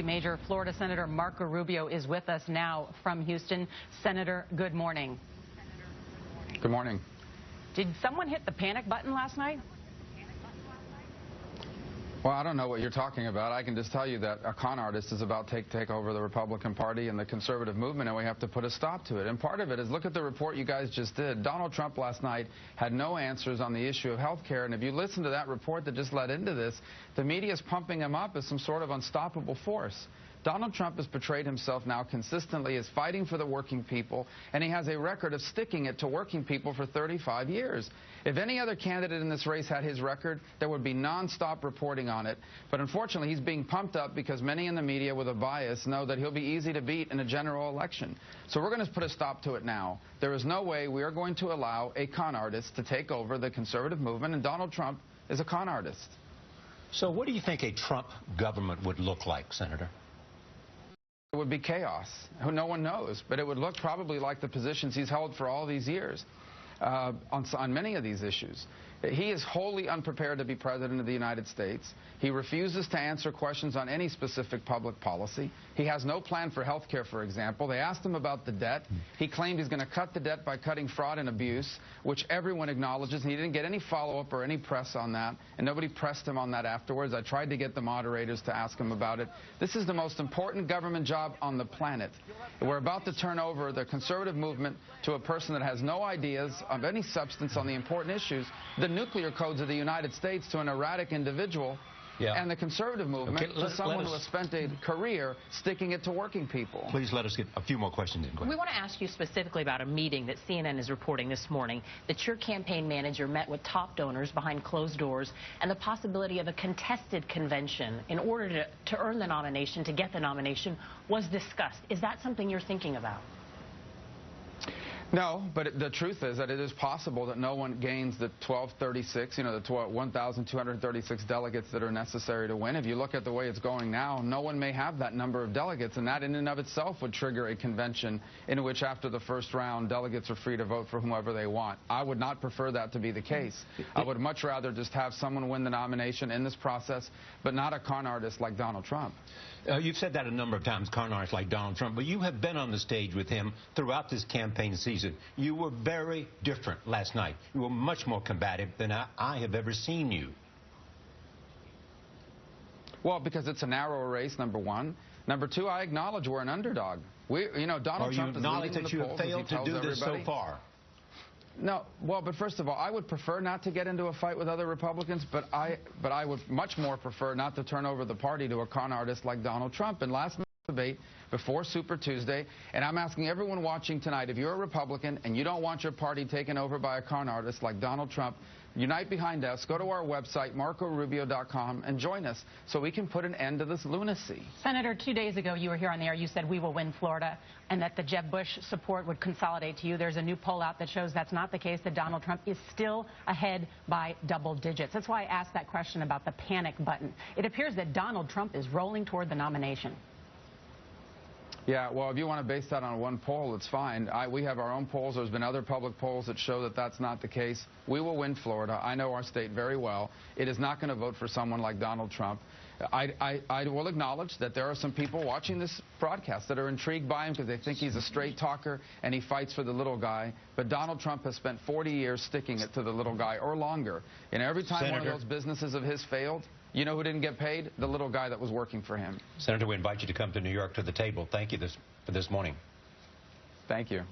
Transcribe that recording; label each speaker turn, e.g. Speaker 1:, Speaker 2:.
Speaker 1: Major. Florida Senator Marco Rubio is with us now from Houston. Senator, good morning.
Speaker 2: Good morning.
Speaker 1: Did someone hit the panic button last night?
Speaker 2: Well, I don't know what you're talking about. I can just tell you that a con artist is about to take over the Republican Party and the conservative movement, and we have to put a stop to it. And part of it is, look at the report you guys just did. Donald Trump last night had no answers on the issue of health care, and if you listen to that report that just led into this, the media is pumping him up as some sort of unstoppable force. Donald Trump has portrayed himself now consistently as fighting for the working people, and he has a record of sticking it to working people for 35 years. If any other candidate in this race had his record, there would be nonstop reporting on it. But unfortunately, he's being pumped up because many in the media with a bias know that he'll be easy to beat in a general election. So we're going to put a stop to it now. There is no way we are going to allow a con artist to take over the conservative movement, and Donald Trump is a con artist.
Speaker 3: So what do you think a Trump government would look like, Senator?
Speaker 2: It would be chaos. No one knows, but it would look probably like the positions he's held for all these years on many of these issues. He is wholly unprepared to be president of the United States. He refuses to answer questions on any specific public policy. He has no plan for health care, for example. They asked him about the debt. He claimed he's going to cut the debt by cutting fraud and abuse, which everyone acknowledges, and he didn't get any follow-up or any press on that, and nobody pressed him on that afterwards. I tried to get the moderators to ask him about it. This is the most important government job on the planet. We're about to turn over the conservative movement to a person that has no ideas of any substance on the important issues, the nuclear codes of the United States, to an erratic individual, and the conservative movement to someone who has spent a career sticking it to working people.
Speaker 3: Please let us get a few more questions in.
Speaker 1: We want to ask you specifically about a meeting that CNN is reporting this morning, that your campaign manager met with top donors behind closed doors, and the possibility of a contested convention in order to earn the nomination, to get the nomination, was discussed. Is that something you're thinking about?
Speaker 2: No, but the truth is that it is possible that no one gains the 1236, the 1,236 delegates that are necessary to win. If you look at the way it's going now, no one may have that number of delegates, and that in and of itself would trigger a convention in which after the first round, delegates are free to vote for whomever they want. I would not prefer that to be the case. I would much rather just have someone win the nomination in this process, but not a con artist like Donald Trump.
Speaker 3: You've said that a number of times, con artists like Donald Trump, but you have been on the stage with him throughout this campaign season. You were very different last night. You were much more combative than I have ever seen you.
Speaker 2: Well, because it's a narrow race, number one. Number two, I acknowledge we're an underdog. Donald Trump is leading the polls.
Speaker 3: You have failed to do this so far.
Speaker 2: No, well, but first of all, I would prefer not to get into a fight with other Republicans, but I would much more prefer not to turn over the party to a con artist like Donald Trump. And last night's debate before Super Tuesday, and I'm asking everyone watching tonight, if you're a Republican and you don't want your party taken over by a con artist like Donald Trump, unite behind us. Go to our website, marcorubio.com, and join us so we can put an end to this lunacy.
Speaker 1: Senator, 2 days ago, you were here on the air. You said we will win Florida and that the Jeb Bush support would consolidate to you. There's a new poll out that shows that's not the case, that Donald Trump is still ahead by double digits. That's why I asked that question about the panic button. It appears that Donald Trump is rolling toward the nomination.
Speaker 2: Yeah, well, if you want to base that on one poll, it's fine. We have our own polls. There's been other public polls that show that that's not the case. We will win Florida. I know our state very well. It is not going to vote for someone like Donald Trump. I will acknowledge that there are some people watching this broadcast that are intrigued by him because they think he's a straight talker and he fights for the little guy. But Donald Trump has spent 40 years sticking it to the little guy or longer. And every time one of those businesses of his failed, you know who didn't get paid? The little guy that was working for him.
Speaker 3: Senator, we invite you to come to New York to the table. Thank you for this morning.
Speaker 2: Thank you.